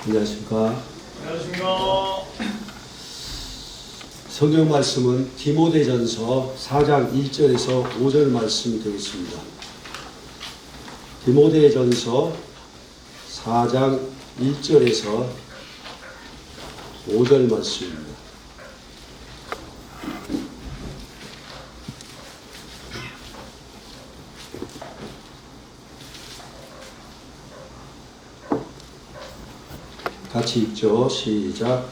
안녕하십니까. 안녕하십니까. 성경 말씀은 디모데전서 4장 1절에서 5절 말씀이 되겠습니다. 디모데전서 4장 1절에서 5절 말씀입니다. 같이 읽죠. 시작.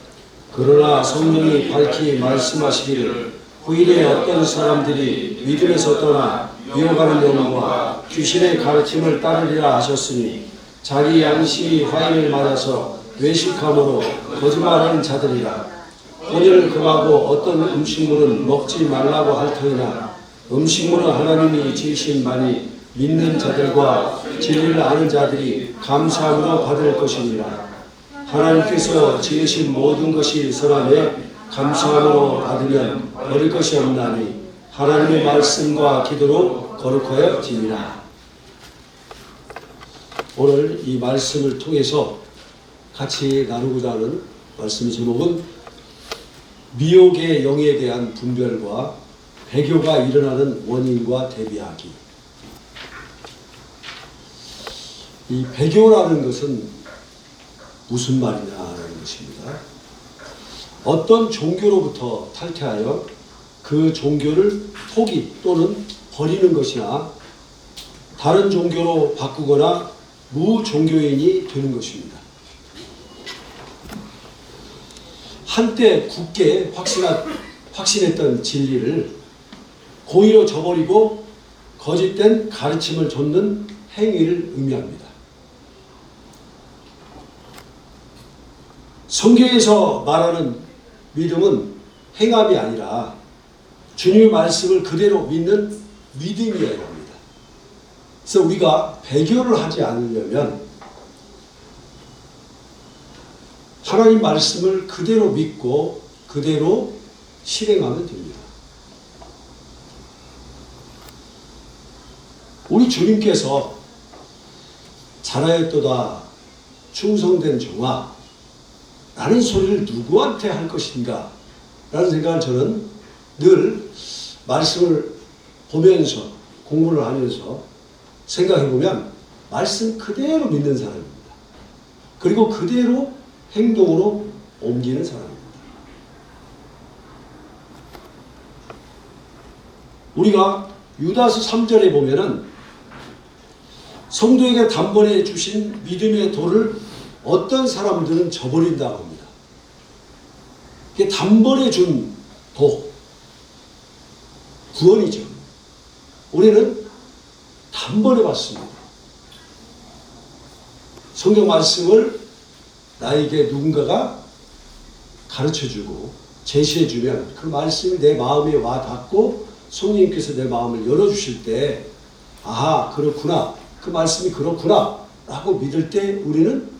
그러나 성령이 밝히 말씀하시기를 후일에 어떤 사람들이 믿음에서 떠나 미혹하는 영과 귀신의 가르침을 따르리라 하셨으니 자기 양심이 화인을 맞아서 외식함으로 거짓말하는 자들이라. 혼인을 금하고 어떤 음식물은 먹지 말라고 할 터이나 음식물은 하나님이 지으신 바니 믿는 자들과 진리를 아는 자들이 감사함으로 받을 것이니라. 하나님께서 지으신 모든 것이 선함에 감사함으로 받으면 버릴 것이 없나니 하나님의 말씀과 기도로 거룩하여지니라. 오늘 이 말씀을 통해서 같이 나누고자 하는 말씀 제목은 미혹의 영에 대한 분별과 배교가 일어나는 원인과 대비하기. 이 배교라는 것은 무슨 말이냐는 것입니다. 어떤 종교로부터 탈퇴하여 그 종교를 포기 또는 버리는 것이나 다른 종교로 바꾸거나 무종교인이 되는 것입니다. 한때 굳게 확신했던 진리를 고의로 저버리고 거짓된 가르침을 좇는 행위를 의미합니다. 성경에서 말하는 믿음은 행함이 아니라 주님의 말씀을 그대로 믿는 믿음이어야 합니다. 그래서 우리가 배교를 하지 않으려면 하나님 말씀을 그대로 믿고 그대로 실행하면 됩니다. 우리 주님께서 잘하였도다 충성된 종아 라는 소리를 누구한테 할 것인가 라는 생각을 저는 늘 말씀을 보면서 공부를 하면서 생각해보면 말씀 그대로 믿는 사람입니다. 그리고 그대로 행동으로 옮기는 사람입니다. 우리가 유다서 3절에 보면은 성도에게 단번에 주신 믿음의 도를 어떤 사람들은 저버린다고 합니다. 이게 단번에 준 도, 구원이죠. 우리는 단번에 받습니다. 성경 말씀을 나에게 누군가가 가르쳐주고 제시해주면 그 말씀이 내 마음에 와 닿고 성령님께서 내 마음을 열어주실 때 아하 그렇구나 그 말씀이 그렇구나 라고 믿을 때 우리는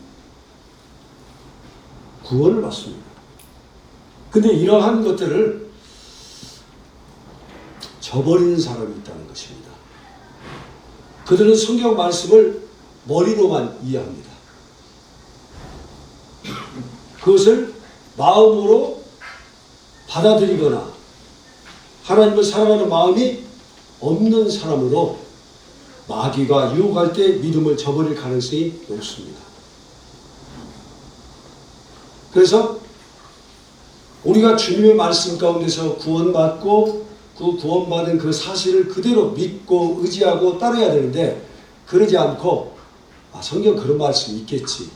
구원을 받습니다. 근데 이러한 것들을 저버리는 사람이 있다는 것입니다. 그들은 성경 말씀을 머리로만 이해합니다. 그것을 마음으로 받아들이거나 하나님을 사랑하는 마음이 없는 사람으로 마귀가 유혹할 때 믿음을 저버릴 가능성이 높습니다. 그래서 우리가 주님의 말씀 가운데서 구원받고 그 구원받은 그 사실을 그대로 믿고 의지하고 따라야 되는데 그러지 않고 성경 그런 말씀이 있겠지.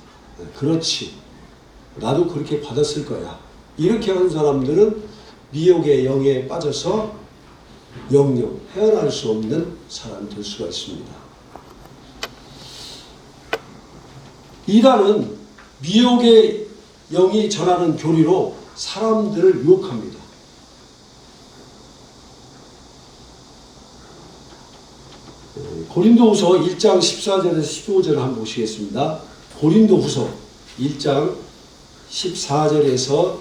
그렇지. 나도 그렇게 받았을 거야. 이렇게 하는 사람들은 미혹의 영에 빠져서 영영 헤어날 수 없는 사람이 될 수가 있습니다. 이단은 미혹의 영이 전하는 교리로 사람들을 유혹합니다. 고린도후서 1장 14절에서 15절을 한번 보시겠습니다. 고린도후서 1장 14절에서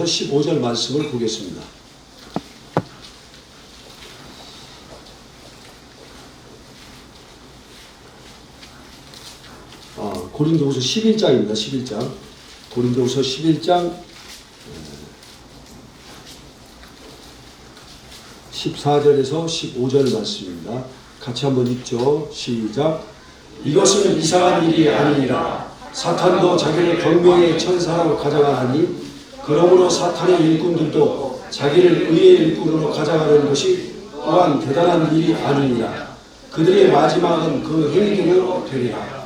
15절 말씀을 보겠습니다. 고린도후서 11장입니다. 11장. 고린도후서 11장 14절에서 15절 말씀입니다. 같이 한번 읽죠. 시작. 이것은 이상한 일이 아니니라. 사탄도 자기를 광명의 천사로 가져가하니 그러므로 사탄의 일꾼들도 자기를 의의 일꾼으로 가져가는 것이 또한 대단한 일이 아니니라. 그들의 마지막은 그 행위대로 되리라.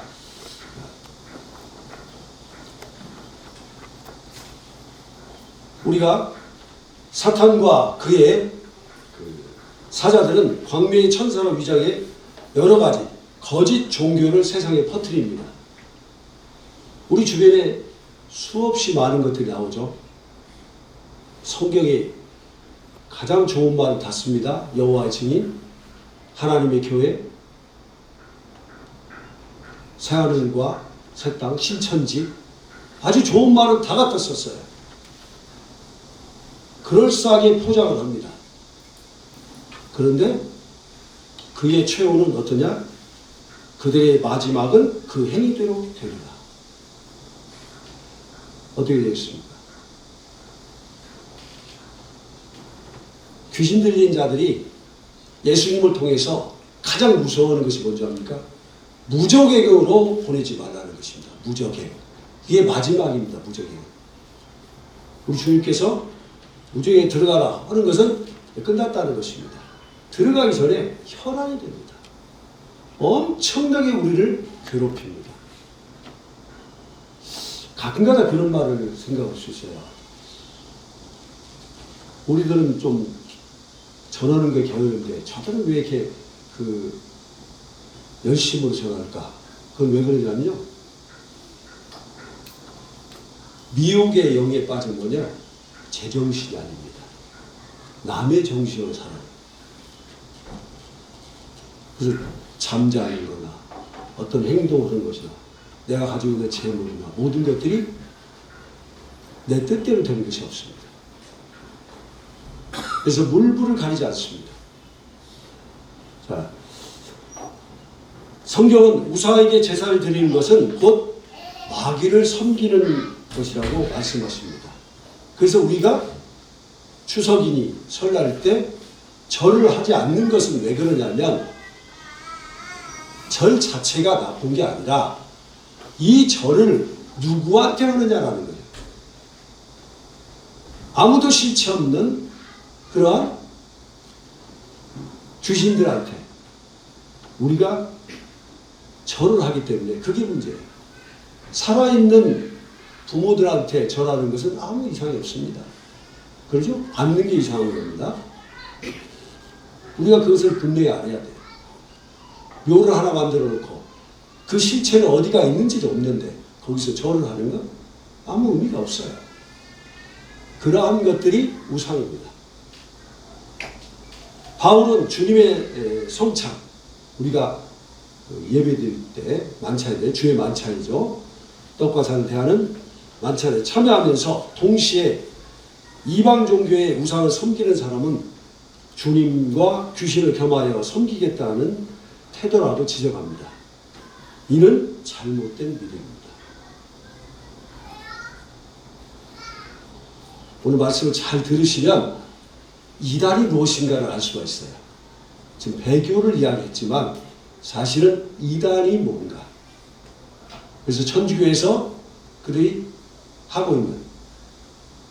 우리가 사탄과 그의 사자들은 광명의 천사로 위장해 여러 가지 거짓 종교를 세상에 퍼뜨립니다. 우리 주변에 수없이 많은 것들이 나오죠. 성경에 가장 좋은 말을 닫습니다. 여호와의 증인, 하나님의 교회, 새하늘과 새 땅, 신천지, 아주 좋은 말은 다 갖다 썼어요. 그럴싸하게 포장을 합니다. 그런데 그의 최후는 어떠냐? 그들의 마지막은 그 행위대로 되리라. 어떻게 되겠습니까? 귀신 들린 자들이 예수님을 통해서 가장 무서워하는 것이 뭔지 압니까? 무저갱으로 보내지 말라는 것입니다. 무저갱. 이게 마지막입니다. 무저갱. 우리 주님께서 무저갱에 들어가라 하는 것은 끝났다는 것입니다. 들어가기 전에 혈안이 됩니다. 엄청나게 우리를 괴롭힙니다. 가끔가다 그런 말을 생각할 수 있어요. 우리들은 좀 전하는 게 겨우인데 저들은 왜 이렇게 열심으로 전할까? 그건 왜 그러냐면요. 미혹의 영에 빠진 거냐? 제정신이 아닙니다. 남의 정신으로 살아요. 그래서 잠자는 거나 어떤 행동을 하는 것이나 내가 가지고 있는 재물이나 모든 것들이 내 뜻대로 되는 것이 없습니다. 그래서 물불을 가리지 않습니다. 자, 성경은 우상에게 제사를 드리는 것은 곧 마귀를 섬기는 것이라고 말씀하십니다. 그래서 우리가 추석이니 설날 때 절을 하지 않는 것은 왜 그러냐면 절 자체가 나쁜 게 아니라 이 절을 누구한테 하느냐라는 거예요. 아무도 싫지 없는 그러한 귀신들한테 우리가 절을 하기 때문에 그게 문제예요. 살아있는 부모들한테 절하는 것은 아무 이상이 없습니다. 그렇죠? 받는 게 이상한 겁니다. 우리가 그것을 분명히 알아야 돼요. 묘를 하나 만들어 놓고 그 실체는 어디가 있는지도 없는데 거기서 절을 하는 건 아무 의미가 없어요. 그러한 것들이 우상입니다. 바울은 주님의 성찬, 우리가 예배드릴 때 만찬인데 주의 만찬이죠. 떡과 산을 대하는 만찬에 참여하면서 동시에 이방 종교의 우상을 섬기는 사람은 주님과 귀신을 겸하여 섬기겠다는 태도라고 지적합니다. 이는 잘못된 믿음입니다. 오늘 말씀을 잘 들으시면 이단이 무엇인가를 알 수가 있어요. 지금 배교를 이야기했지만 사실은 이단이 뭔가. 그래서 천주교에서 그들이 하고 있는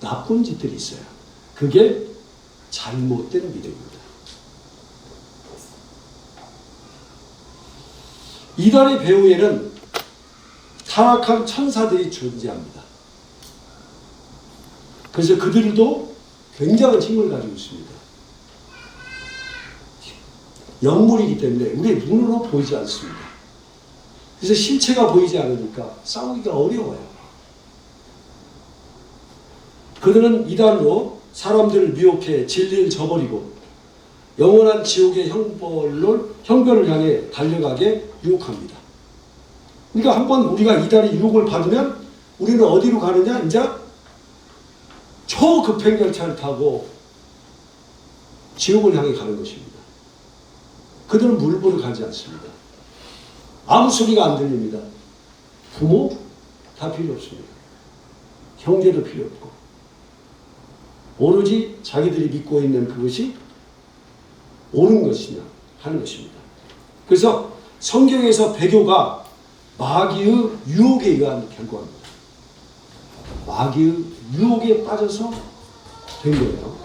나쁜 짓들이 있어요. 그게 잘못된 믿음입니다. 이단의 배후에는 타락한 천사들이 존재합니다. 그래서 그들도 굉장한 힘을 가지고 있습니다. 영물이기 때문에 우리의 눈으로 보이지 않습니다. 그래서 실체가 보이지 않으니까 싸우기가 어려워요. 그들은 이단으로 사람들을 미혹해 진리를 저버리고 영원한 지옥의 형벌을 향해 달려가게 유혹합니다. 그러니까 한번 우리가 이단의 유혹을 받으면 우리는 어디로 가느냐? 이제 초급행열차를 타고 지옥을 향해 가는 것입니다. 그들은 물불을 가지 않습니다. 아무 소리가 안 들립니다. 부모 다 필요 없습니다. 형제도 필요 없고 오로지 자기들이 믿고 있는 그것이 옳은 것이냐 하는 것입니다. 그래서 성경에서 배교가 마귀의 유혹에 의한 결과입니다. 마귀의 유혹에 빠져서 된 거예요.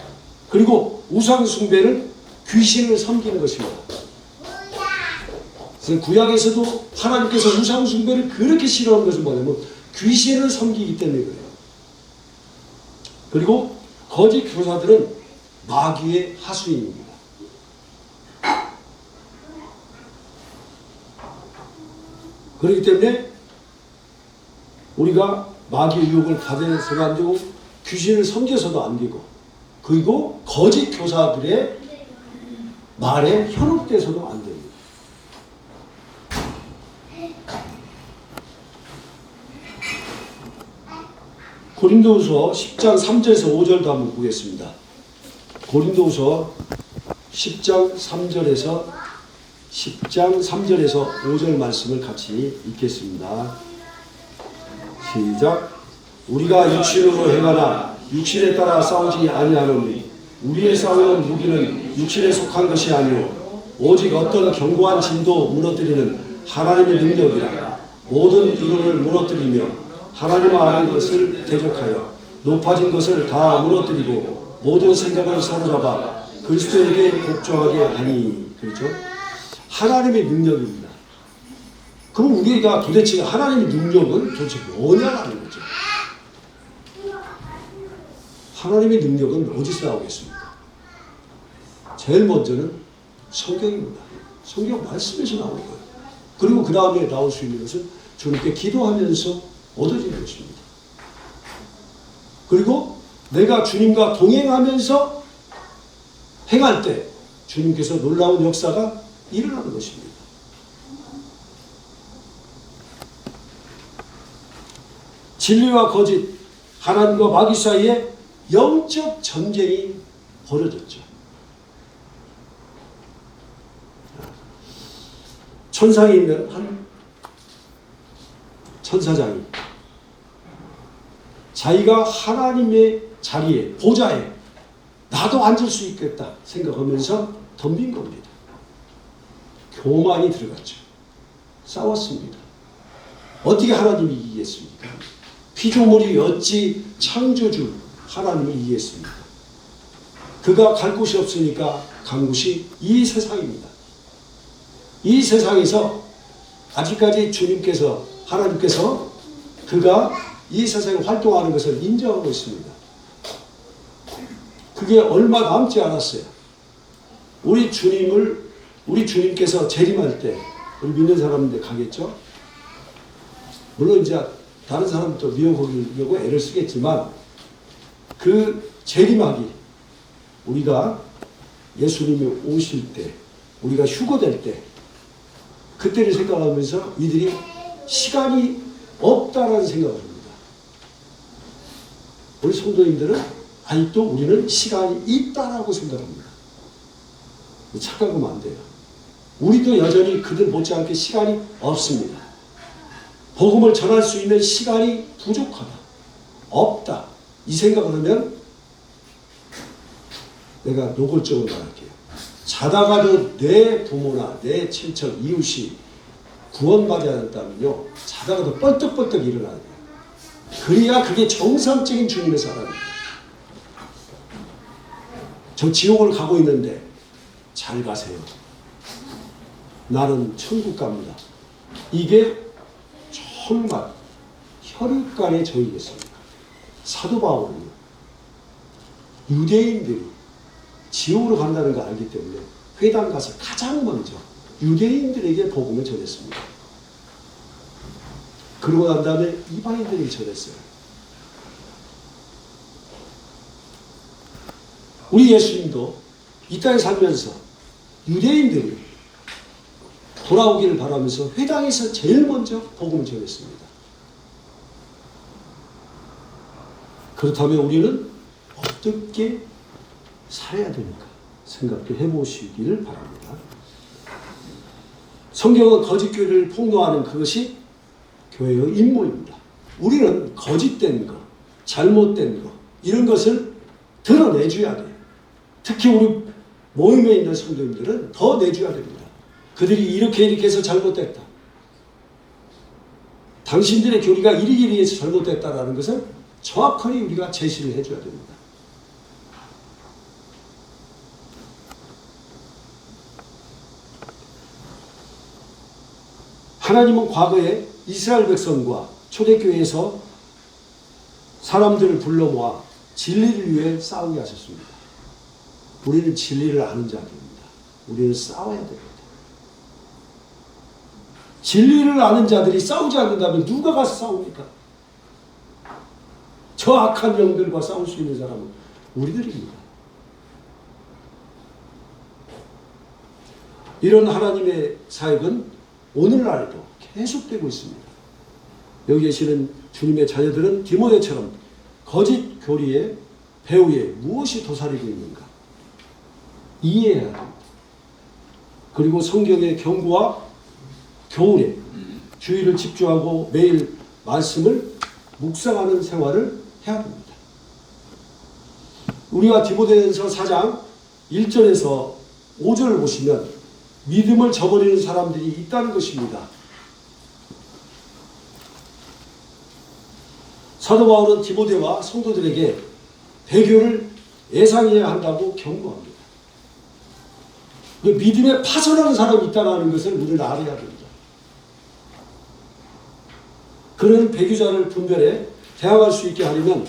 그리고 우상 숭배는 귀신을 섬기는 것입니다. 그래서 구약에서도 하나님께서 우상 숭배를 그렇게 싫어하는 것은 뭐냐면 귀신을 섬기기 때문에 그래요. 그리고 거짓 교사들은 마귀의 하수인입니다. 그렇기 때문에 우리가 마귀의 유혹을 받아서도 안 되고 귀신을 섬겨서도 안 되고 그리고 거짓 교사들의 말에 현혹돼서도 안 됩니다. 고린도후서 10장 3절에서 5절도 한번 보겠습니다. 고린도후서 10장 3절에서 5절 말씀을 같이 읽겠습니다. 시작. 우리가 육신으로 행하나 육신에 따라 싸우지 아니하노니 우리의 싸우는 무기는 육신에 속한 것이 아니오 오직 어떤 견고한 진도 무너뜨리는 하나님의 능력이라. 모든 이론을 무너뜨리며 하나님 아는 것을 대적하여 높아진 것을 다 무너뜨리고 모든 생각을 사로잡아 그리스도에게 복종하게 하니. 그렇죠? 하나님의 능력입니다. 그럼 우리가 도대체 하나님의 능력은 도대체 뭐냐라는 거죠. 하나님의 능력은 어디서 나오겠습니까? 제일 먼저는 성경입니다. 성경 말씀에서 나오는 거예요. 그리고 그 다음에 나올 수 있는 것은 주님께 기도하면서 얻어지는 것입니다. 그리고 내가 주님과 동행하면서 행할 때 주님께서 놀라운 역사가 일어나는 것입니다. 진리와 거짓, 하나님과 마귀 사이에 영적 전쟁이 벌어졌죠. 천상에 있는 한 천사장이 자기가 하나님의 자리에, 보좌에 나도 앉을 수 있겠다 생각하면서 덤빈 겁니다. 교만이 들어갔죠. 싸웠습니다. 어떻게 하나님이 이기겠습니까? 피조물이 어찌 창조주 하나님을 이기겠습니까? 그가 갈 곳이 없으니까 간 곳이 이 세상입니다. 이 세상에서 아직까지 하나님께서 그가 이 세상에 활동하는 것을 인정하고 있습니다. 그게 얼마 남지 않았어요. 우리 주님께서 재림할 때 우리 믿는 사람인데 가겠죠? 물론 이제 다른 사람부터 미워보려고 애를 쓰겠지만 그 재림하기, 우리가 예수님이 오실 때, 우리가 휴거될 때 그때를 생각하면서 이들이 시간이 없다라는 생각을 합니다. 우리 성도님들은 아직도 우리는 시간이 있다라고 생각합니다. 착각하면 안 돼요. 우리도 여전히 그들 못지않게 시간이 없습니다. 복음을 전할 수 있는 시간이 부족하다. 없다. 이 생각을 하면 내가 노골적으로 말할게요. 자다가도 내 부모나 내 친척, 이웃이 구원받지 않았다면요. 자다가도 뻘떡뻘떡 일어나야 돼요. 그래야 그게 정상적인 주님의 사랑입니다. 저 지옥을 가고 있는데 잘 가세요. 나는 천국 갑니다. 이게 정말 혈육간의 저희겠습니까? 사도 바울은 유대인들이 지옥으로 간다는 걸 알기 때문에 회당 가서 가장 먼저 유대인들에게 복음을 전했습니다. 그러고 난 다음에 이방인들에게 전했어요. 우리 예수님도 이 땅에 살면서 유대인들이 돌아오기를 바라면서 회당에서 제일 먼저 복음을 전했습니다. 그렇다면 우리는 어떻게 살아야 되는가 생각도 해보시기를 바랍니다. 성경은 거짓 교리를 폭로하는 그것이 교회의 임무입니다. 우리는 거짓된 거, 잘못된 거 이런 것을 드러내줘야 돼요. 특히 우리 모임에 있는 성도님들은 더 내줘야 됩니다. 그들이 이렇게 해서 잘못됐다. 당신들의 교리가 이리이리 해서 잘못됐다라는 것을 정확하게 우리가 제시를 해줘야 됩니다. 하나님은 과거에 이스라엘 백성과 초대교회에서 사람들을 불러 모아 진리를 위해 싸우게 하셨습니다. 우리는 진리를 아는 자들입니다. 우리는 싸워야 됩니다. 진리를 아는 자들이 싸우지 않는다면 누가 가서 싸웁니까? 저 악한 영들과 싸울 수 있는 사람은 우리들입니다. 이런 하나님의 사역은 오늘날에도 계속되고 있습니다. 여기 계시는 주님의 자녀들은 디모데처럼 거짓 교리의 배후에 무엇이 도사리고 있는가 이해해야 합니다. 그리고 성경의 경고와 교훈에 주의를 집중하고 매일 말씀을 묵상하는 생활을 해야 합니다. 우리가 디모데전서 4장 1절에서 5절을 보시면 믿음을 저버리는 사람들이 있다는 것입니다. 사도 바울은 디모데와 성도들에게 배교를 예상해야 한다고 경고합니다. 믿음에 파손하는 사람이 있다는 것을 우리는 알아야 됩니다. 그런 배교자를 분별해 대항할 수 있게 하려면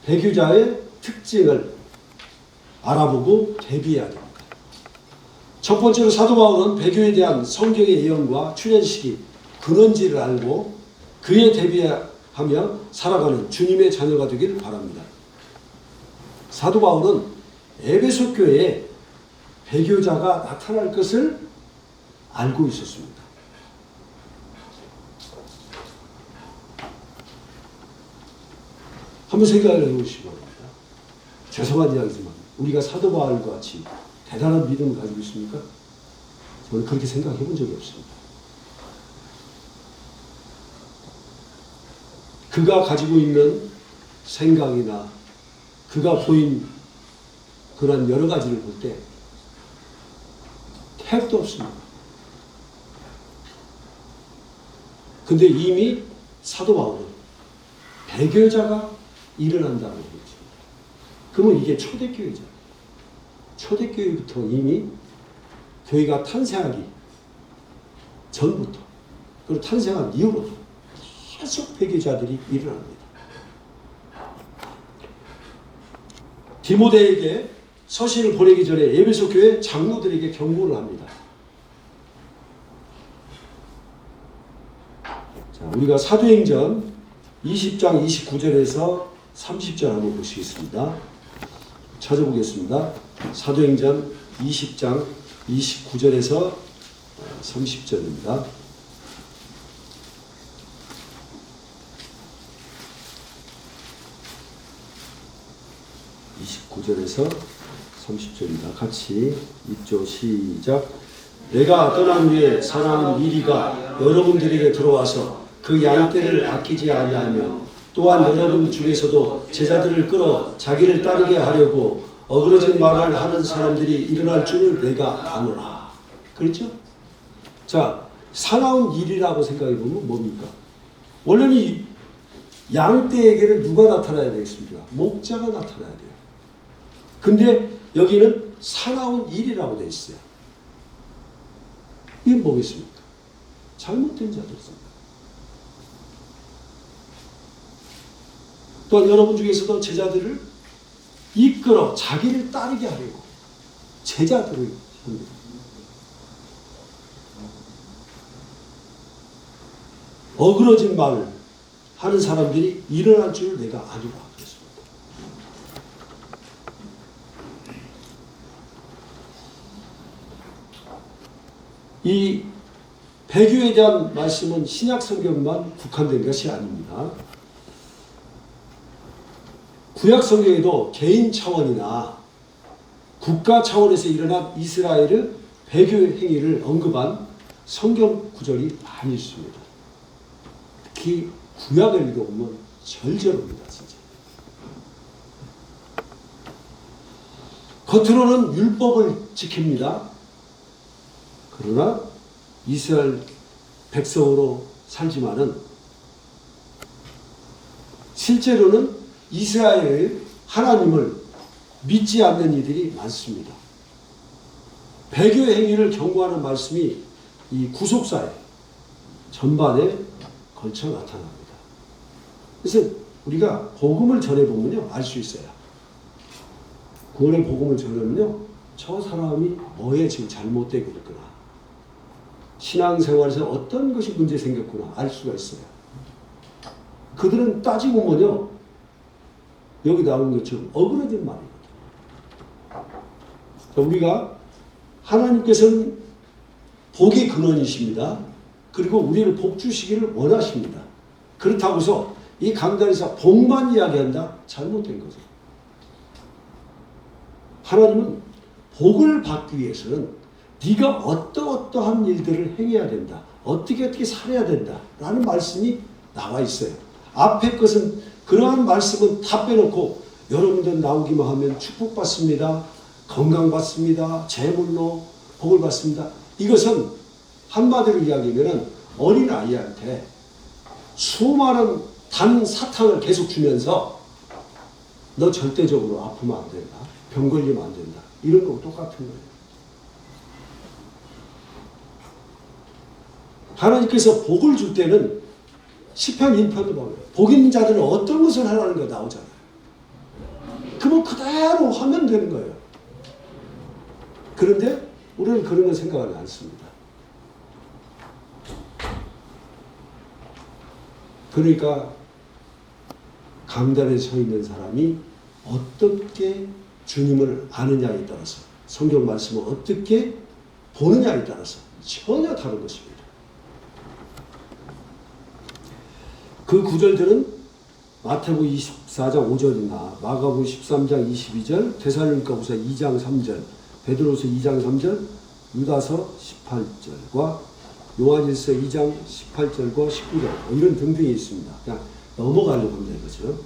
배교자의 특징을 알아보고 대비해야 됩니다. 첫 번째로 사도 바울은 배교에 대한 성경의 예언과 출현시기, 근원지를 알고 그에 대비하며 살아가는 주님의 자녀가 되길 바랍니다. 사도 바울은 에베소 교회에 배교자가 나타날 것을 알고 있었습니다. 한번 생각을 해보시기 바랍니다. 죄송한 이야기지만 우리가 사도 바울과 같이 대단한 믿음을 가지고 있습니까? 저는 그렇게 생각해 본 적이 없습니다. 그가 가지고 있는 생각이나 그가 보인 그런 여러 가지를 볼 때 택도 없습니다. 근데 이미 사도 바울은 배교자가 일어난다고 했습니다. 그러면 이게 초대교회잖아요. 초대교회부터 이미 교회가 탄생하기 전부터 그리고 탄생한 이후로도 계속 배교자들이 일어납니다. 디모데에게 서신을 보내기 전에 에베소 교회 장로들에게 경고를 합니다. 자, 우리가 사도행전 20장 29절에서 30절 한번 보시겠습니다. 찾아보겠습니다. 사도행전 20장 29절에서 30절입니다. (29절에서) 30절입니다. 같이 읽죠. 시작. 내가 떠난 후에 사랑하는 이리가 여러분들에게 들어와서 그 양떼를 아끼지 아니하며 또한 여러분 중에서도 제자들을 끌어 자기를 따르게 하려고 어그러진 말을 하는 사람들이 일어날 줄을 내가 아노라. 그렇죠? 자, 사나운 일이라고 생각해 보면 뭡니까? 원래는 양떼에게는 누가 나타나야 되겠습니까? 목자가 나타나야 돼요. 근데 여기는 사나운 일이라고 되어 있어요. 이게 뭐겠습니까? 잘못된 자들입니다. 또한 여러분 중에서도 제자들을 이끌어 자기를 따르게 하려고 제자들을 합니다. 어그러진 말을 하는 사람들이 일어날 줄 내가 아노라. 이 배교에 대한 말씀은 신약 성경만 국한된 것이 아닙니다. 구약 성경에도 개인 차원이나 국가 차원에서 일어난 이스라엘의 배교 행위를 언급한 성경 구절이 많이 있습니다. 특히 구약을 읽어보면 절절합니다. 진짜. 겉으로는 율법을 지킵니다. 그러나 이스라엘 백성으로 살지만은 실제로는 이스라엘 하나님을 믿지 않는 이들이 많습니다. 배교 행위를 경고하는 말씀이 이 구속사에 전반에 걸쳐 나타납니다. 그래서 우리가 복음을 전해보면요, 알 수 있어요. 구원의 복음을 전하면요, 저 사람이 뭐에 지금 잘못되고 있구나, 신앙생활에서 어떤 것이 문제 생겼구나 알 수가 있어요. 그들은 따지고 보면요, 여기 나오는 것처럼 어그러진 말이거든요. 우리가 하나님께서는 복의 근원이십니다. 그리고 우리를 복 주시기를 원하십니다. 그렇다고 해서 이 강단에서 복만 이야기한다? 잘못된 거죠. 하나님은 복을 받기 위해서는 네가 어떠한 일들을 행해야 된다. 어떻게 살아야 된다. 라는 말씀이 나와 있어요. 앞에 것은 그러한 말씀은 다 빼놓고 여러분들 나오기만 하면 축복받습니다. 건강받습니다. 재물로 복을 받습니다. 이것은 한마디로 이야기하면 어린아이한테 수많은 단 사탕을 계속 주면서 너 절대적으로 아프면 안 된다. 병 걸리면 안 된다. 이런 거하고 똑같은 거예요. 하나님께서 복을 줄 때는 시편 1편도 보면 복 있는 자들은 어떤 것을 하라는 거 나오잖아요. 그럼 그대로 하면 되는 거예요. 그런데 우리는 그런 걸 생각하지 않습니다. 그러니까 강단에 서 있는 사람이 어떻게 주님을 아느냐에 따라서, 성경 말씀을 어떻게 보느냐에 따라서 전혀 다른 것입니다. 그 구절들은 마태복음 24장 5절이나 마가복음 13장 22절, 데살로니가후서 2장 3절, 베드로서 2장 3절, 유다서 18절과 요한일서 2장 18절과 19절 이런 등등이 있습니다. 그냥 넘어가려고 합니다. 이거죠.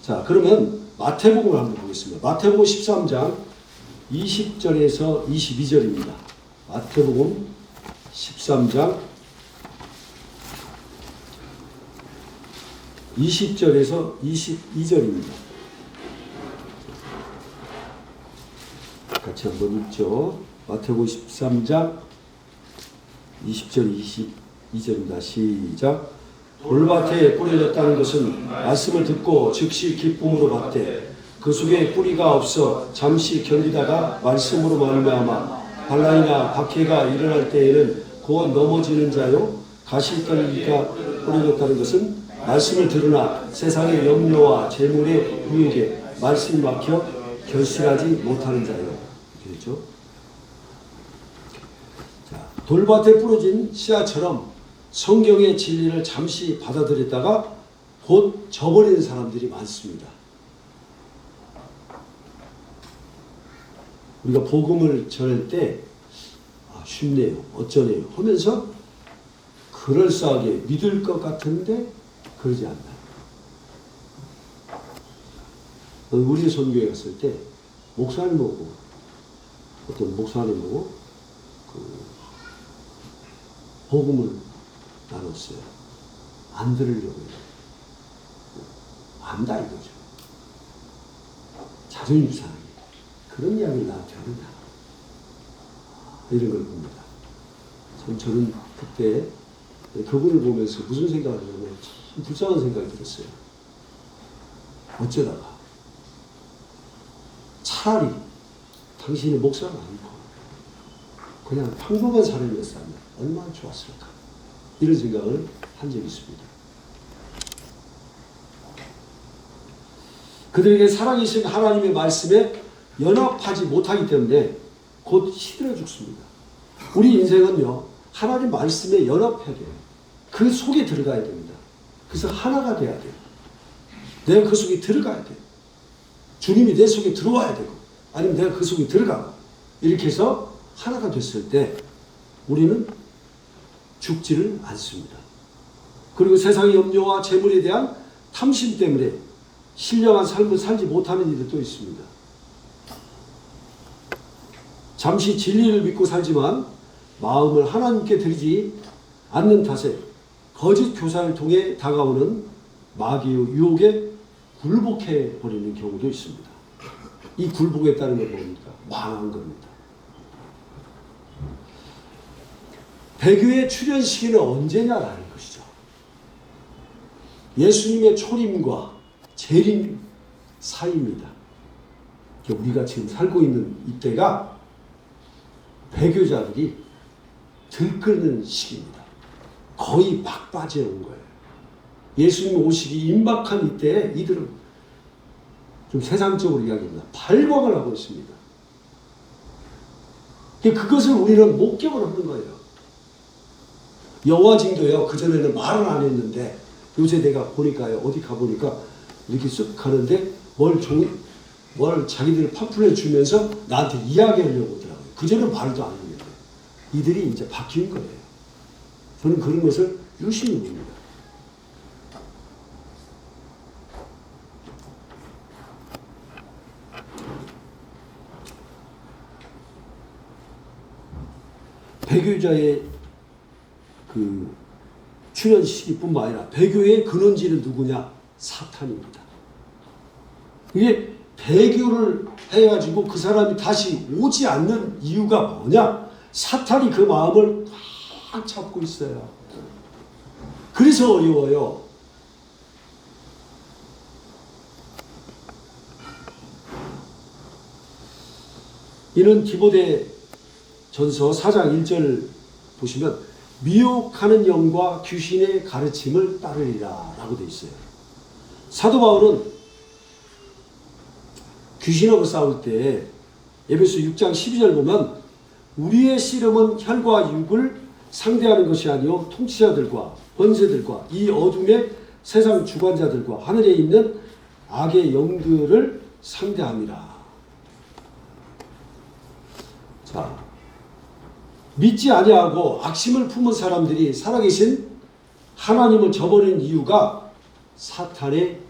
자, 그러면 마태복음을 한번 보겠습니다. 마태복음 13장 20절에서 22절입니다. 마태복음 13장 20절에서 22절입니다. 같이 한번 읽죠. 마태복음 13장 20절 22절입니다. 시작. 돌밭에 뿌려졌다는 것은 말씀을 듣고 즉시 기쁨으로 받되 그 속에 뿌리가 없어 잠시 견디다가 말씀으로 말미암아 반란이나 박해가 일어날 때에는 곧 넘어지는 자요. 가시떨기가 뿌려졌다는 것은 말씀을 들으나 세상의 염려와 재물의 유익에 말씀이 막혀 결실하지 못하는 자요. 그렇죠? 자, 돌밭에 부러진 씨앗처럼 성경의 진리를 잠시 받아들였다가 곧 저버리는 사람들이 많습니다. 우리가 복음을 전할 때 쉽네요, 어쩌네요 하면서 그럴싸하게 믿을 것 같은데 그러지 않나요? 우리 선교에 갔을 때 목사님하고 어떤 목사님하고 복음을 나눴어요. 안 들으려고요. 안다 이거죠. 자존심 상하게 그런 이야기를 나한테 하느냐, 이런 걸 봅니다. 저는 그때 그분을 보면서 무슨 생각을 하냐면 참 불쌍한 생각이 들었어요. 어쩌다가 차라리 당신이 목사가 아니고 그냥 평범한 사람이었다면 얼마나 좋았을까, 이런 생각을 한 적이 있습니다. 그들에게 살아계신 하나님의 말씀에 연합하지 못하기 때문에 곧 시들어 죽습니다. 우리 인생은요, 하나님 말씀에 연합해야 돼요. 그 속에 들어가야 됩니다. 그래서 하나가 돼야 돼요. 내가 그 속에 들어가야 돼요. 주님이 내 속에 들어와야 되고, 아니면 내가 그 속에 들어가고, 이렇게 해서 하나가 됐을 때 우리는 죽지를 않습니다. 그리고 세상의 염려와 재물에 대한 탐심 때문에 신령한 삶을 살지 못하는 이들도 있습니다. 잠시 진리를 믿고 살지만 마음을 하나님께 드리지 않는 탓에 거짓 교사를 통해 다가오는 마귀의 유혹에 굴복해 버리는 경우도 있습니다. 이 굴복에 따른 건 뭡니까? 망한 겁니다. 배교의 출현 시기는 언제냐라는 것이죠. 예수님의 초림과 재림 사이입니다. 우리가 지금 살고 있는 이때가 배교자들이 들끓는 시기입니다. 거의 막 빠져온 거예요. 예수님 오시기 임박한 이때에 이들은 좀 세상적으로 이야기합니다. 발광을 하고 있습니다. 그것을 우리는 목격을 하는 거예요. 여호와징도요, 그전에는 말을 안 했는데 요새 내가 보니까요, 어디 가보니까 이렇게 쓱 가는데 뭘 자기들 팜플렛 주면서 나한테 이야기하려고 하더라고요. 그전에는 말도 안 했는데 이들이 이제 바뀐 거예요. 저는 그런 것을 유심히 봅니다. 배교자의 그 출현 시기뿐만 아니라 배교의 근원지는 누구냐? 사탄입니다. 이게 배교를 해가지고 그 사람이 다시 오지 않는 이유가 뭐냐? 사탄이 그 마음을 꽉 잡고 있어요. 그래서 어려워요. 이는 디모데 전서 4장 1절 보시면 미혹하는 영과 귀신의 가르침을 따르리라 라고 되어 있어요. 사도 바울은 귀신하고 싸울 때 에베소 6장 12절 보면 우리의 씨름은 혈과 육을 상대하는 것이 아니요 통치자들과 권세들과 이 어둠의 세상 주관자들과 하늘에 있는 악의 영들을 상대함이라. 자, 믿지 아니하고 악심을 품은 사람들이 살아계신 하나님을 저버린 이유가 사탄의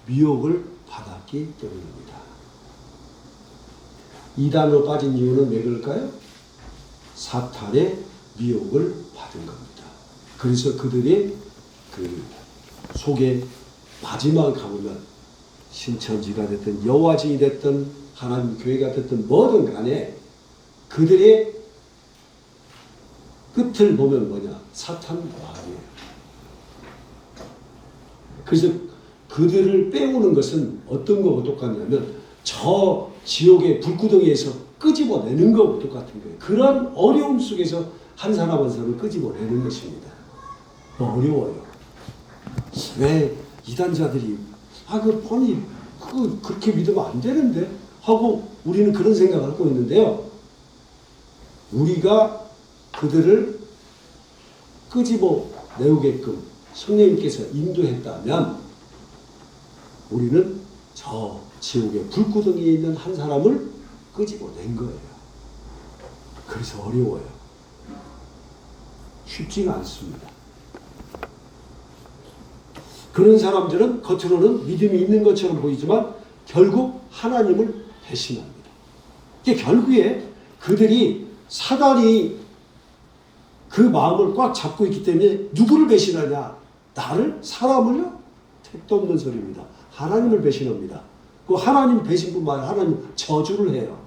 미혹을 받았기 때문입니다. 이단으로 빠진 이유는 왜 그럴까요? 사탄의 미혹을 받은 겁니다. 그래서 그들의 그 속에 마지막에 가보면 신천지가 됐든 여호와증이 됐든 하나님 교회가 됐든 뭐든 간에 그들의 끝을 보면 뭐냐? 사탄 마귀예요. 그래서 그들을 빼오는 것은 어떤 거하고 똑같냐면 저 지옥의 불구덩이에서 끄집어내는 거하고 똑같은 거예요. 그런 어려움 속에서 한 사람 한 사람을 끄집어내는 것입니다. 어려워요. 왜 이단자들이 그렇게 믿으면 안 되는데 하고 우리는 그런 생각을 하고 있는데요. 우리가 그들을 끄집어내오게끔 성령님께서 인도했다면 우리는 저 지옥의 불구덩이에 있는 한 사람을 끄집어낸 거예요. 그래서 어려워요. 쉽지가 않습니다. 그런 사람들은 겉으로는 믿음이 있는 것처럼 보이지만 결국 하나님을 배신합니다. 결국에 그들이 사단이 그 마음을 꽉 잡고 있기 때문에 누구를 배신하냐? 나를? 사람을요? 택도 없는 소리입니다. 하나님을 배신합니다. 그 하나님 배신뿐만 아니라 하나님 저주를 해요.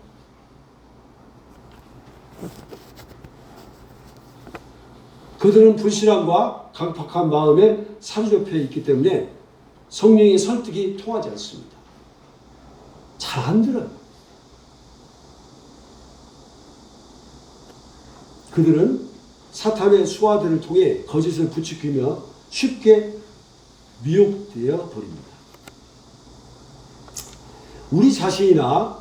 그들은 불신앙과 강팍한 마음에 사로잡혀 있기 때문에 성령의 설득이 통하지 않습니다. 잘 안 들어요. 그들은 사탄의 수하들을 통해 거짓을 부추기며 쉽게 미혹되어 버립니다. 우리 자신이나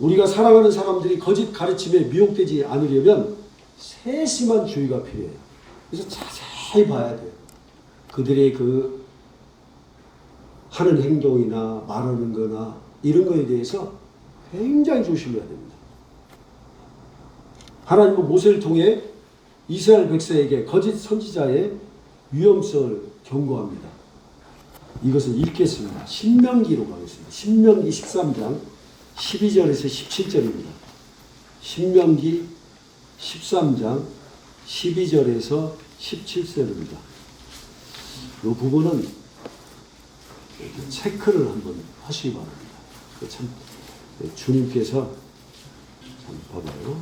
우리가 사랑하는 사람들이 거짓 가르침에 미혹되지 않으려면 세심한 주의가 필요해요. 그래서 자세히 봐야 돼요. 그들의 그 하는 행동이나 말하는 거나 이런 거에 대해서 굉장히 조심해야 됩니다. 하나님은 모세를 통해 이스라엘 백성에게 거짓 선지자의 위험성을 경고합니다. 이것은 읽겠습니다. 신명기로 가겠습니다. 신명기 13장 12절에서 17절입니다. 신명기 13장 12절에서 17절입니다. 이 부분은 체크를 한번 하시기 바랍니다. 참 주님께서 참 봐봐요.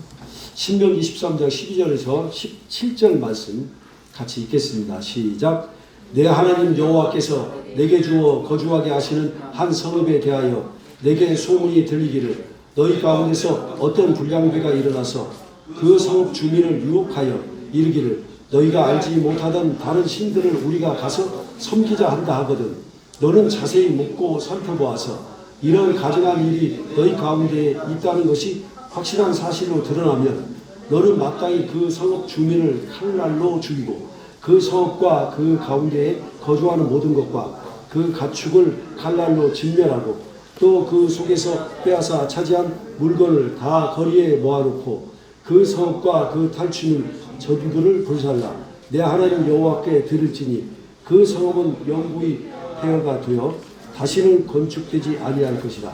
신명기 13장 12절에서 17절 말씀 같이 읽겠습니다. 시작. 내 하나님 여호와께서 내게 주어 거주하게 하시는 한 성읍에 대하여 내게 소문이 들리기를 너희 가운데서 어떤 불량배가 일어나서 그 성읍 주민을 유혹하여 이르기를 너희가 알지 못하던 다른 신들을 우리가 가서 섬기자 한다 하거든 너는 자세히 묻고 살펴보아서 이런 가증한 일이 너희 가운데에 있다는 것이 확실한 사실로 드러나면 너는 마땅히 그 성읍 주민을 칼날로 죽이고 그 성읍과 그 가운데에 거주하는 모든 것과 그 가축을 칼날로 진멸하고 또 그 속에서 빼앗아 차지한 물건을 다 거리에 모아놓고 그 성읍과 그 탈취물 전부를 불살라 내 하나님 여호와께 드릴지니 그 성읍은 영구히 폐허가 되어 다시는 건축되지 아니할 것이라.